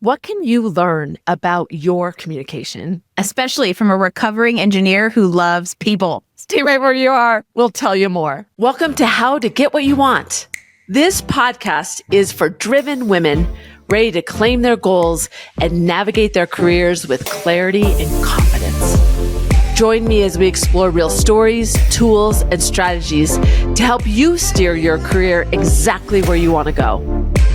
What can you learn about your communication? Especially from a recovering engineer who loves people. Stay right where you are. We'll tell you more. Welcome to How to Get What You Want. This podcast is for driven women ready to claim their goals and navigate their careers with clarity and confidence. Join me as we explore real stories, tools, and strategies to help you steer your career exactly where you want to go.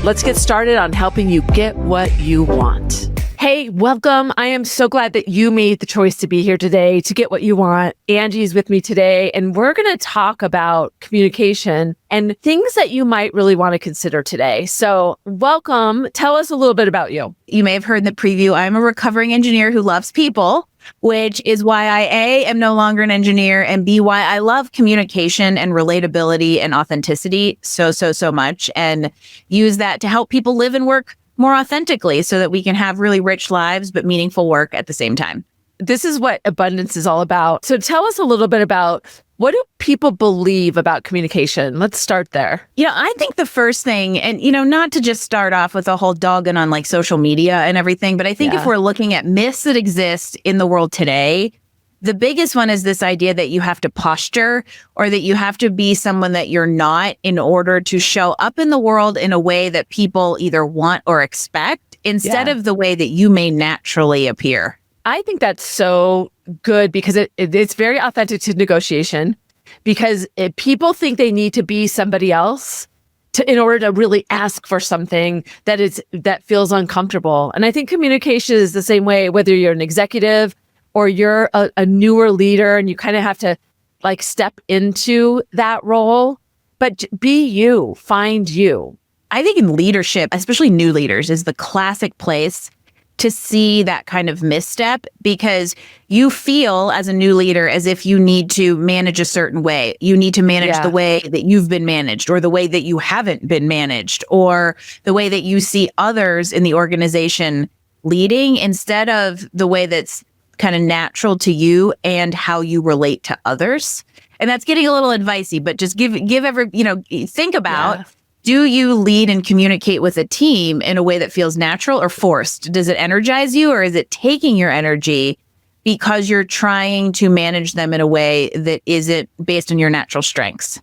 Let's get started on helping you get what you want. Hey, welcome. I am so glad that you made the choice to be here today to get what you want. Angie's with me today, and we're going to talk about communication and things that you might really want to consider today. So welcome. Tell us a little bit about you. You may have heard in the preview, I'm a recovering engineer who loves people, which is why I A, am no longer an engineer, and B, why I love communication and relatability and authenticity so much, and use that to help people live and work more authentically so that we can have really rich lives, but meaningful work at the same time. This is what abundance is all about. So tell us a little bit about, what do people believe about communication? Let's start there. I think the first thing, and, not to just start off with a whole dogging on like social media and everything, but I think if we're looking at myths that exist in the world today, the biggest one is this idea that you have to posture or that you have to be someone that you're not in order to show up in the world in a way that people either want or expect instead of the way that you may naturally appear. I think that's so good because it's very authentic to negotiation, because people think they need to be somebody else in order to really ask for something that feels uncomfortable. And I think communication is the same way, whether you're an executive or you're a newer leader and you kind of have to like step into that role, but be you, find you. I think in leadership, especially new leaders, is the classic place to see that kind of misstep, because you feel as a new leader as if you need to manage a certain way. You need to manage the way that you've been managed, or the way that you haven't been managed, or the way that you see others in the organization leading, instead of the way that's kind of natural to you and how you relate to others. And that's getting a little advicey, but just think about, do you lead and communicate with a team in a way that feels natural or forced? Does it energize you, or is it taking your energy because you're trying to manage them in a way that isn't based on your natural strengths?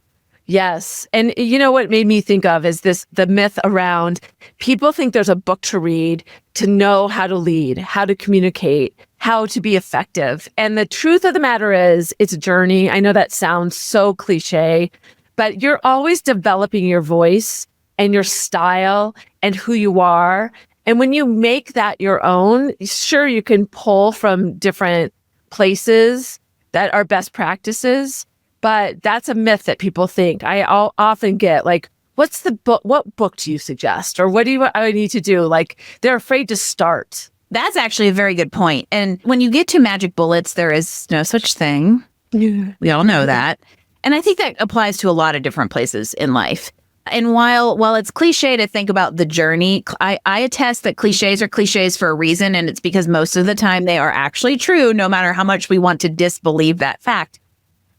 Yes. And you know what made me think of is the myth around people think there's a book to read to know how to lead, how to communicate, how to be effective. And the truth of the matter is, it's a journey. I know that sounds so cliche, but you're always developing your voice and your style and who you are. And when you make that your own, sure, you can pull from different places that are best practices, but that's a myth that people think. I often get like, what's the book? What book do you suggest? Or what do I need to do? Like, they're afraid to start. That's actually a very good point. And when you get to magic bullets, there is no such thing. Yeah. We all know that. And I think that applies to a lot of different places in life. And while it's cliche to think about the journey, I attest that cliches are cliches for a reason. And it's because most of the time they are actually true, no matter how much we want to disbelieve that fact.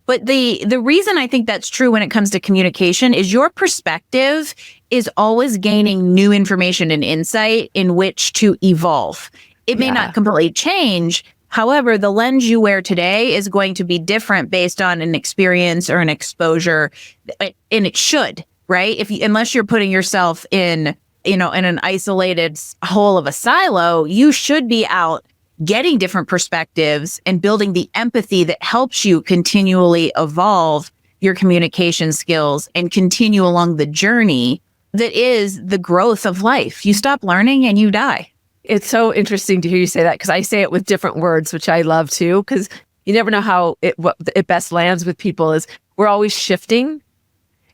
But the reason I think that's true when it comes to communication is your perspective is always gaining new information and insight in which to evolve. It may not completely change. However, the lens you wear today is going to be different based on an experience or an exposure, and it should, right? Unless you're putting yourself in an isolated hole of a silo, you should be out getting different perspectives and building the empathy that helps you continually evolve your communication skills and continue along the journey that is the growth of life. You stop learning and you die. It's so interesting to hear you say that, because I say it with different words, which I love too, because you never know how what it best lands with people. Is we're always shifting,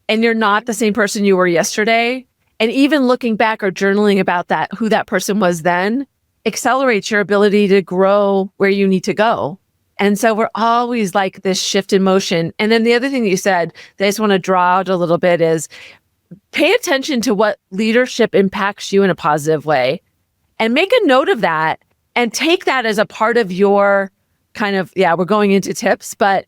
and you're not the same person you were yesterday. And even looking back or journaling about that, who that person was then, accelerates your ability to grow where you need to go. And so we're always like this shift in motion. And then the other thing that you said that I just want to draw out a little bit is pay attention to what leadership impacts you in a positive way, and make a note of that and take that as a part of your kind of, we're going into tips, but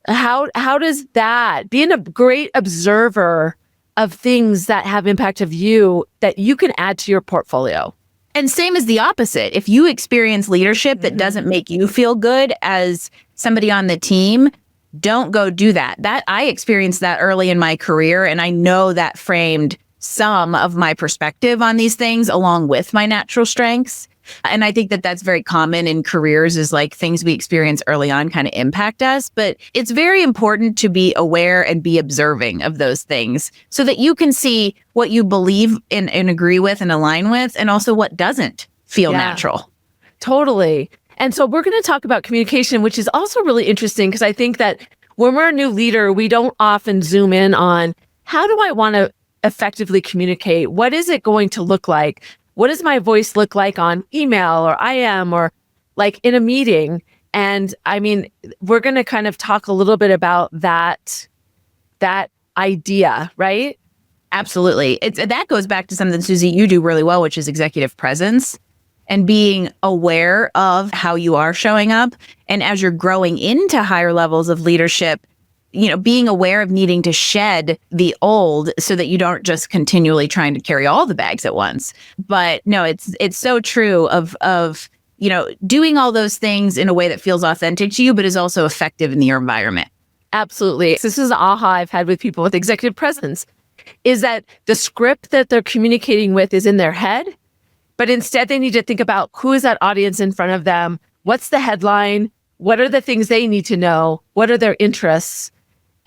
how does that, being a great observer of things that have impact of you that you can add to your portfolio? And same as the opposite. If you experience leadership that doesn't make you feel good as somebody on the team, don't go do that. I experienced that early in my career, and I know that framed some of my perspective on these things along with my natural strengths. And I think that that's very common in careers, is like things we experience early on kind of impact us. But it's very important to be aware and be observing of those things so that you can see what you believe in and agree with and align with, and also what doesn't feel natural. Totally. And so we're going to talk about communication, which is also really interesting, because I think that when we're a new leader, we don't often zoom in on, how do I want to effectively communicate? What is it going to look like? What does my voice look like on email or IM or like in a meeting? And I mean, we're going to kind of talk a little bit about that idea, right? Absolutely. That goes back to something, Susie, you do really well, which is executive presence and being aware of how you are showing up. And as you're growing into higher levels of leadership, being aware of needing to shed the old so that you don't just continually trying to carry all the bags at once. But no, it's so true of doing all those things in a way that feels authentic to you, but is also effective in your environment. Absolutely. This is an aha I've had with people with executive presence, is that the script that they're communicating with is in their head, but instead they need to think about, who is that audience in front of them? What's the headline? What are the things they need to know? What are their interests?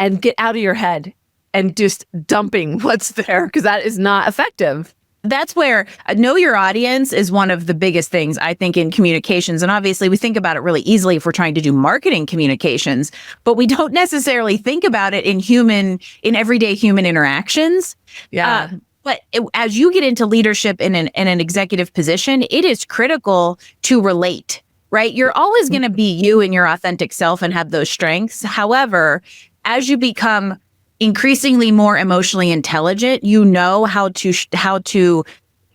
And get out of your head and just dumping what's there, because that is not effective. That's where know your audience is one of the biggest things, I think, in communications. And obviously, we think about it really easily if we're trying to do marketing communications, but we don't necessarily think about it in everyday human interactions. Yeah. But as you get into leadership in an executive position, it is critical to relate, right? You're always going to be you and your authentic self and have those strengths. However, as you become increasingly more emotionally intelligent, you know how to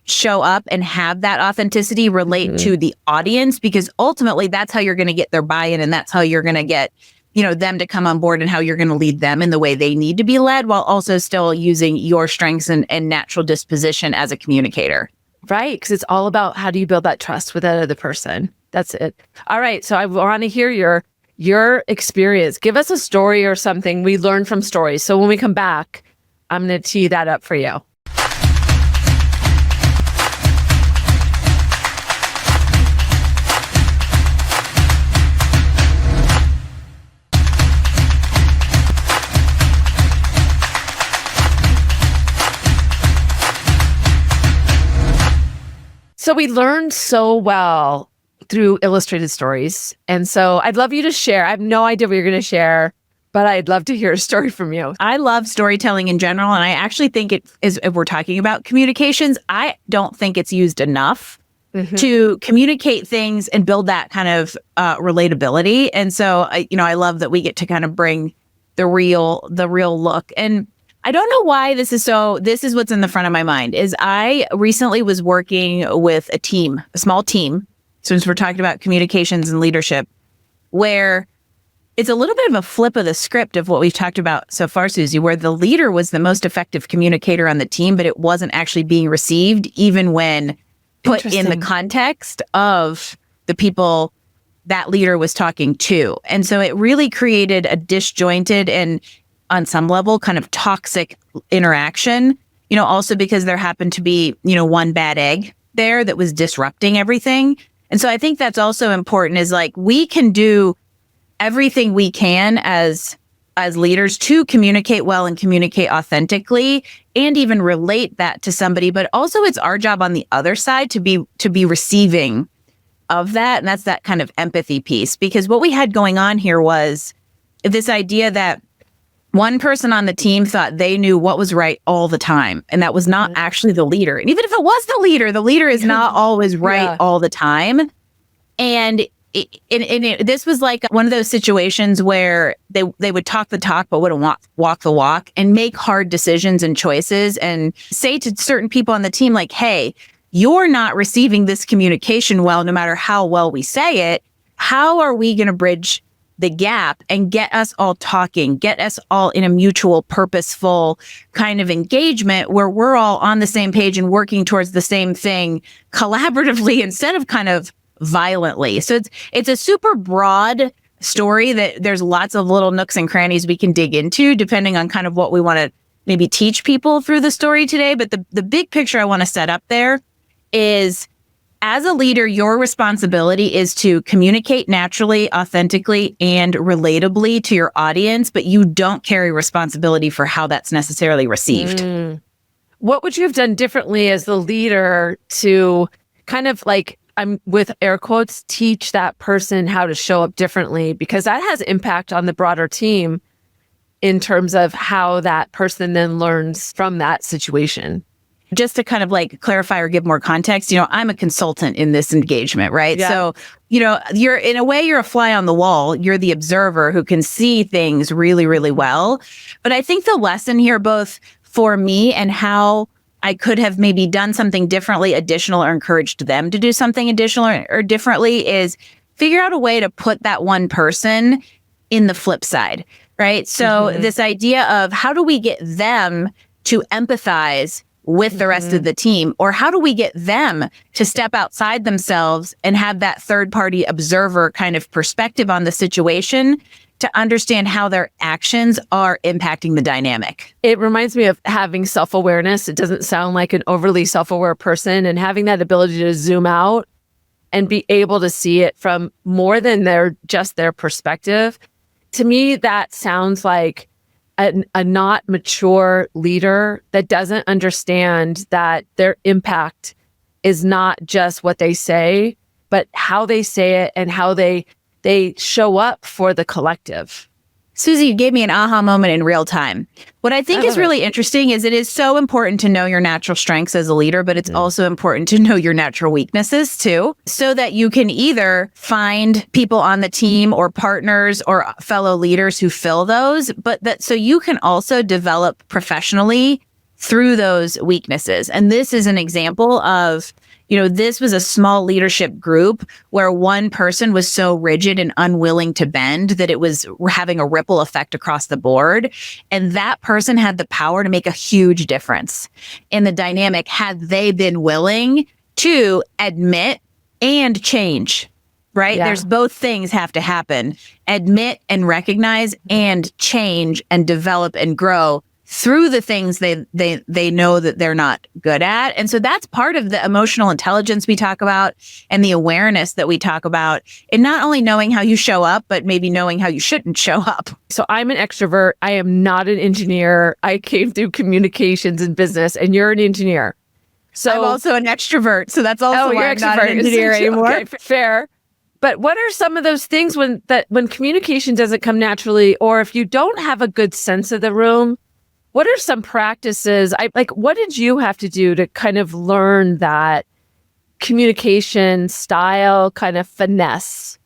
show up and have that authenticity relate to the audience, because ultimately that's how you're going to get their buy-in, and that's how you're going to get them to come on board, and how you're going to lead them in the way they need to be led, while also still using your strengths and natural disposition as a communicator. Right, because it's all about, how do you build that trust with that other person? That's it. All right, so I want to hear your experience. Give us a story or something we learned from stories. So when we come back, I'm going to tee that up for you. So we learned so well through illustrated stories. And so I'd love you to share. I have no idea what you're going to share, but I'd love to hear a story from you. I love storytelling in general. And I actually think it is, if we're talking about communications, I don't think it's used enough to communicate things and build that kind of relatability. And so, I love that we get to kind of bring the real look. And I don't know why this is what's in the front of my mind, is I recently was working with a small team, since we're talking about communications and leadership, where it's a little bit of a flip of the script of what we've talked about so far, Susie, where the leader was the most effective communicator on the team, but it wasn't actually being received, even when put in the context of the people that leader was talking to. And so it really created a disjointed and, on some level, kind of toxic interaction, also because there happened to be, one bad egg there that was disrupting everything. And so I think that's also important, is like, we can do everything we can as leaders to communicate well and communicate authentically, and even relate that to somebody. But also it's our job on the other side to be receiving of that. And that's that kind of empathy piece, because what we had going on here was this idea that one person on the team thought they knew what was right all the time. And that was not actually the leader. And even if it was the leader is not always right all the time. And this was like one of those situations where they would talk the talk, but wouldn't walk the walk, and make hard decisions and choices, and say to certain people on the team, like, hey, you're not receiving this communication well, no matter how well we say it. How are we going to bridge the gap and get us all talking, get us all in a mutual, purposeful kind of engagement where we're all on the same page and working towards the same thing collaboratively instead of kind of violently. So it's a super broad story that there's lots of little nooks and crannies we can dig into depending on kind of what we want to maybe teach people through the story today. But the big picture I want to set up there is, as a leader, your responsibility is to communicate naturally, authentically, and relatably to your audience, but you don't carry responsibility for how that's necessarily received. What would you have done differently as the leader to kind of like, I'm with air quotes, teach that person how to show up differently? Because that has impact on the broader team in terms of how that person then learns from that situation. Just to kind of like clarify or give more context, I'm a consultant in this engagement, right? Yeah. So, you're in a way, you're a fly on the wall. You're the observer who can see things really, really well. But I think the lesson here, both for me and how I could have maybe done something differently, additional, or encouraged them to do something additional or differently, is figure out a way to put that one person in the flip side, right? So this idea of how do we get them to empathize with the rest of the team, or how do we get them to step outside themselves and have that third party observer kind of perspective on the situation to understand how their actions are impacting the dynamic. It reminds me of having self-awareness. It doesn't sound like an overly self-aware person, and having that ability to zoom out and be able to see it from more than just their perspective. To me, that sounds like a not mature leader that doesn't understand that their impact is not just what they say, but how they say it and how they show up for the collective. Susie, you gave me an aha moment in real time. What I think is really interesting is it is so important to know your natural strengths as a leader, but it's also important to know your natural weaknesses too, so that you can either find people on the team or partners or fellow leaders who fill those, but so you can also develop professionally through those weaknesses. And this is an example of, this was a small leadership group where one person was so rigid and unwilling to bend that it was having a ripple effect across the board. And that person had the power to make a huge difference in the dynamic had they been willing to admit and change, right? Yeah. There's both things have to happen. Admit and recognize and change and develop and grow through the things they know that they're not good at. And so that's part of the emotional intelligence we talk about and the awareness that we talk about, and not only knowing how you show up, but maybe knowing how you shouldn't show up. So I'm an extrovert. I am not an engineer. I came through communications and business, and you're an engineer. So I'm also an extrovert. So that's also why I'm not an engineer anymore. Okay, fair. But what are some of those things when communication doesn't come naturally, or if you don't have a good sense of the room? What are some practices? What did you have to do to kind of learn that communication style kind of finesse?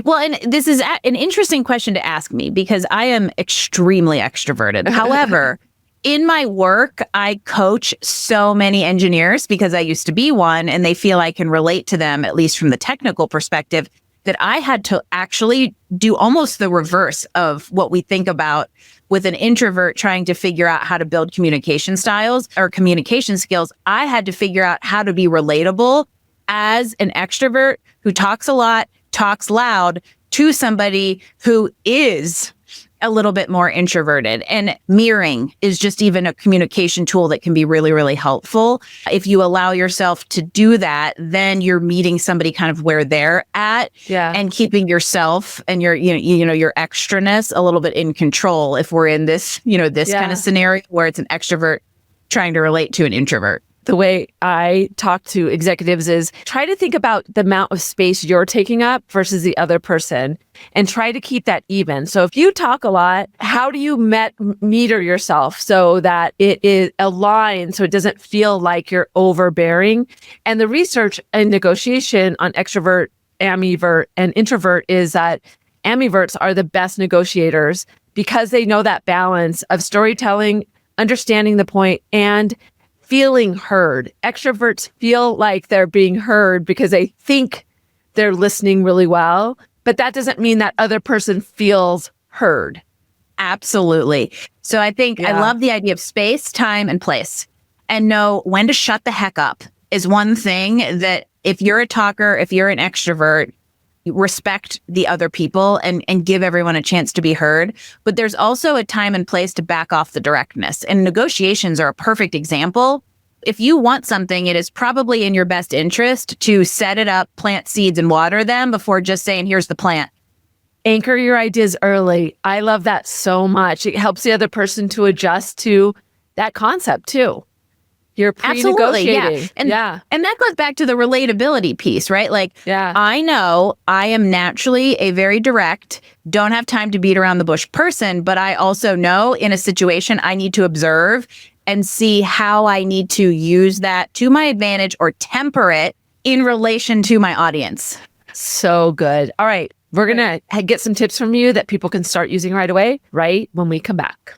Well, and this is an interesting question to ask me because I am extremely extroverted. However, in my work, I coach so many engineers because I used to be one, and they feel I can relate to them, at least from the technical perspective, that I had to actually do almost the reverse of what we think about with an introvert trying to figure out how to build communication styles or communication skills. I had to figure out how to be relatable as an extrovert who talks a lot, talks loud to somebody who is a little bit more introverted. And mirroring is just even a communication tool that can be really, really helpful. If you allow yourself to do that, then you're meeting somebody kind of where they're at, and keeping yourself and your, your extraness a little bit in control. If we're in this, this kind of scenario where it's an extrovert trying to relate to an introvert. The way I talk to executives is try to think about the amount of space you're taking up versus the other person, and try to keep that even. So if you talk a lot, how do you meter yourself so that it is aligned, so it doesn't feel like you're overbearing? And the research and negotiation on extrovert, ambivert, and introvert is that ambiverts are the best negotiators because they know that balance of storytelling, understanding the point, and feeling heard. Extroverts feel like they're being heard because they think they're listening really well, but that doesn't mean that other person feels heard. Absolutely. So I think I love the idea of space, time, and place. And know when to shut the heck up is one thing that if you're a talker, if you're an extrovert, respect the other people and give everyone a chance to be heard. But there's also a time and place to back off the directness. And negotiations are a perfect example. If you want something, it is probably in your best interest to set it up, plant seeds, and water them before just saying, here's the plant. Anchor your ideas early. I love that so much. It helps the other person to adjust to that concept too. You're pre-negotiating. And that goes back to the relatability piece, right? Like, I know I am naturally a very direct, don't have time to beat around the bush person, but I also know in a situation I need to observe and see how I need to use that to my advantage or temper it in relation to my audience. So good. All right. We're going to get some tips from you that people can start using right away, right when we come back.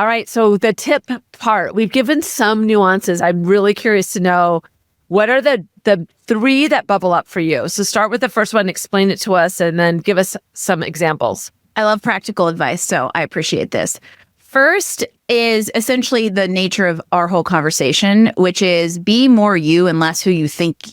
All right. So the tip part, we've given some nuances. I'm really curious to know what are the three that bubble up for you. So start with the first one, explain it to us, and then give us some examples. I love practical advice, so I appreciate this. First is essentially the nature of our whole conversation, which is be more you and less who you think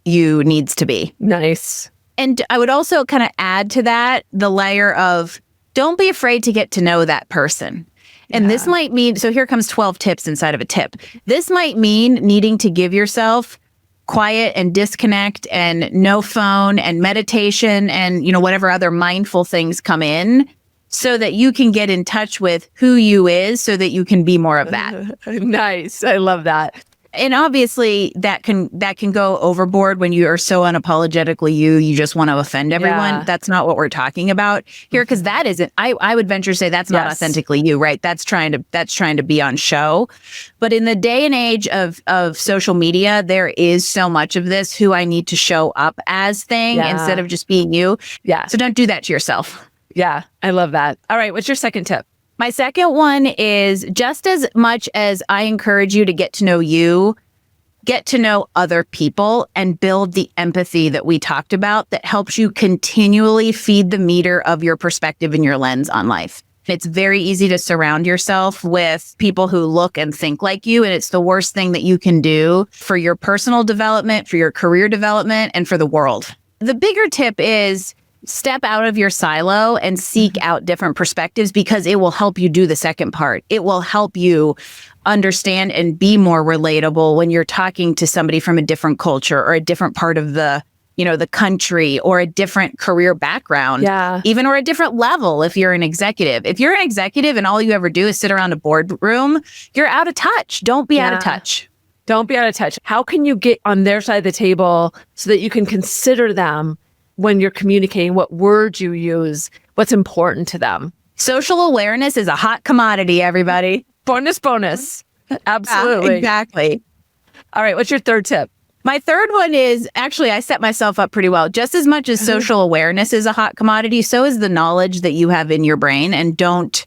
you needs to be. Nice. And I would also kind of add to that the layer of don't be afraid to get to know that person. And this might mean, so here comes 12 tips inside of a tip. This might mean needing to give yourself quiet and disconnect and no phone and meditation and, whatever other mindful things come in so that you can get in touch with who you is so that you can be more of that. Nice. I love that. And obviously that can go overboard when you are so unapologetically you just want to offend everyone. Yeah. That's not what we're talking about here, because that isn't, I would venture to say that's not authentically you, right? That's trying to be on show. But in the day and age of social media, there is so much of this who I need to show up as thing instead of just being you. Yeah. So don't do that to yourself. Yeah. I love that. All right. What's your second tip? My second one is just as much as I encourage you to get to know you, get to know other people and build the empathy that we talked about that helps you continually feed the meter of your perspective and your lens on life. It's very easy to surround yourself with people who look and think like you, and it's the worst thing that you can do for your personal development, for your career development, and for the world. The bigger tip is step out of your silo and seek out different perspectives because it will help you do the second part. It will help you understand and be more relatable when you're talking to somebody from a different culture or a different part of the country or a different career background, even or a different level if you're an executive. If you're an executive and all you ever do is sit around a boardroom, you're out of touch. Don't be out of touch. Don't be out of touch. How can you get on their side of the table so that you can consider them when you're communicating, what words you use, what's important to them? Social awareness is a hot commodity, everybody. Bonus. Absolutely. Yeah, exactly. All right. What's your third tip? My third one is, actually, I set myself up pretty well. Just as much as social awareness is a hot commodity, so is the knowledge that you have in your brain, and don't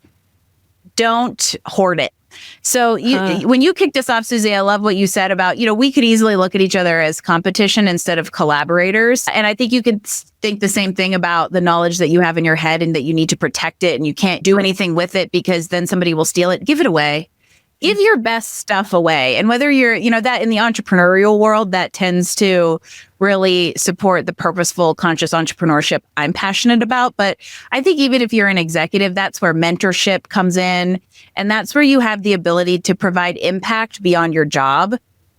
hoard it. So when you kicked us off, Susie, I love what you said about, we could easily look at each other as competition instead of collaborators. And I think you could think the same thing about the knowledge that you have in your head and that you need to protect it and you can't do anything with it because then somebody will steal it. Give it away. Give your best stuff away. And whether you're, that in the entrepreneurial world, that tends to really support the purposeful, conscious entrepreneurship I'm passionate about. But I think even if you're an executive, that's where mentorship comes in. And that's where you have the ability to provide impact beyond your job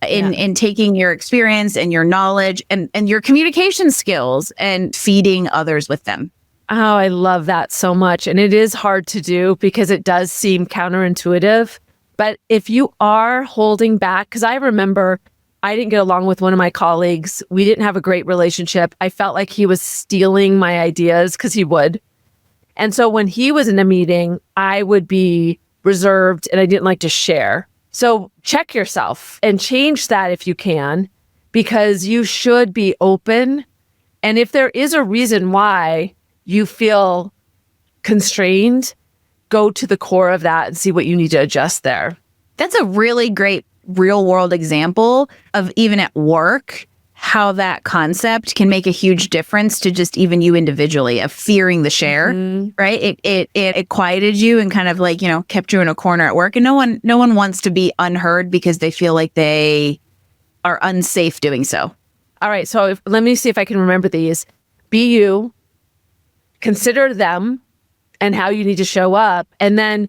in taking your experience and your knowledge and your communication skills and feeding others with them. Oh, I love that so much. And it is hard to do because it does seem counterintuitive. But if you are holding back, because I remember I didn't get along with one of my colleagues. We didn't have a great relationship. I felt like he was stealing my ideas because he would. And so when he was in a meeting, I would be reserved and I didn't like to share. So check yourself and change that if you can. because you should be open. And if there is a reason why you feel constrained, go to the core of that and see what you need to adjust there. That's a really great real world example of even at work, how that concept can make a huge difference to just even you individually of fearing the share, right? It quieted you and kind of like, kept you in a corner at work. And no one wants to be unheard because they feel like they are unsafe doing so. All right. So let me see if I can remember these. Be you, consider them and how you need to show up. And then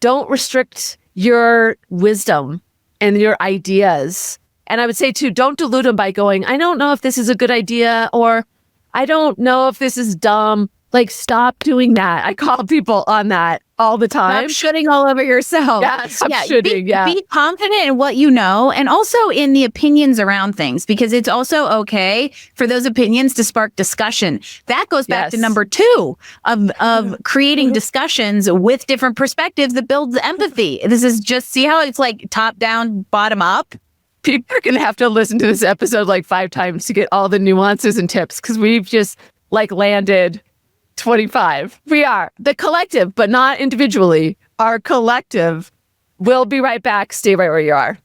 don't restrict your wisdom and your ideas. And I would say too, don't dilute them by going, I don't know if this is a good idea, or I don't know if this is dumb. Like, stop doing that. I call people on that all the time. Stop shitting all over yourself. Yeah, stop shitting. Be confident in what you know and also in the opinions around things, because it's also okay for those opinions to spark discussion. That goes back to number 2 of creating discussions with different perspectives that builds empathy. This is just, see how it's like top down, bottom up? People are going to have to listen to this episode like 5 times to get all the nuances and tips, because we've just like landed 25. We are the collective, but not individually. Our collective. We'll be right back. Stay right where you are.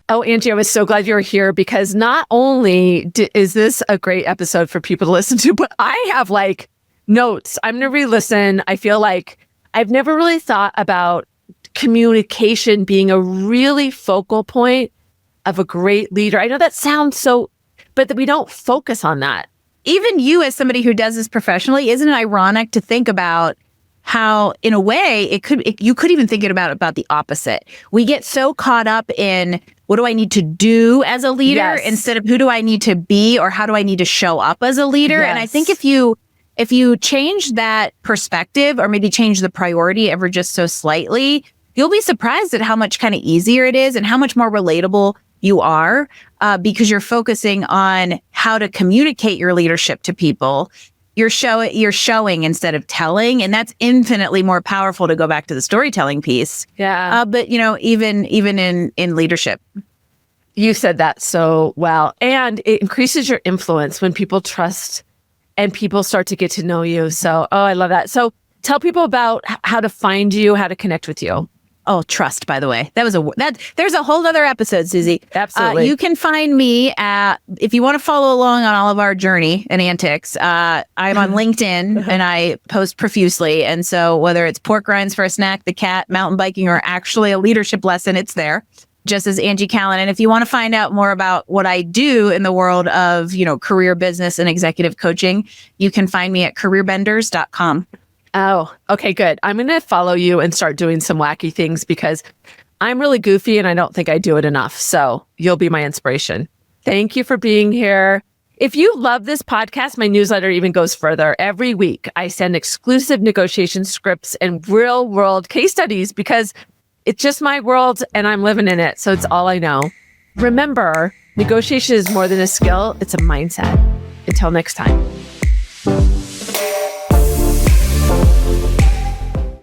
Oh, Angie, I was so glad you were here, because not only is this a great episode for people to listen to, but I have like notes. I'm going to re-listen. I feel like I've never really thought about communication being a really focal point of a great leader. I know that sounds so, but that we don't focus on that. Even you, as somebody who does this professionally, isn't it ironic to think about how, in a way, you could even think about the opposite. We get so caught up in what do I need to do as a leader instead of who do I need to be or how do I need to show up as a leader. And I think if you change that perspective or maybe change the priority ever just so slightly, you'll be surprised at how much kind of easier it is and how much more relatable you are because you're focusing on how to communicate your leadership to people. You're showing instead of telling, and that's infinitely more powerful, to go back to the storytelling piece. Yeah. But even in leadership, you said that so well, and it increases your influence when people trust and people start to get to know you. So, I love that. So, tell people about how to find you, how to connect with you. Oh, trust, by the way. There's a whole other episode, Susie. Absolutely. You can find me if you want to follow along on all of our journey and antics, I'm on LinkedIn and I post profusely. And so whether it's pork rinds for a snack, the cat, mountain biking, or actually a leadership lesson, it's there. Just as Angie Callan. And if you want to find out more about what I do in the world of, career business and executive coaching, you can find me at careerbenders.com. Oh, okay, good. I'm going to follow you and start doing some wacky things because I'm really goofy and I don't think I do it enough. So you'll be my inspiration. Thank you for being here. If you love this podcast, my newsletter even goes further. Every week, I send exclusive negotiation scripts and real world case studies because it's just my world and I'm living in it. So it's all I know. Remember, negotiation is more than a skill. It's a mindset. Until next time.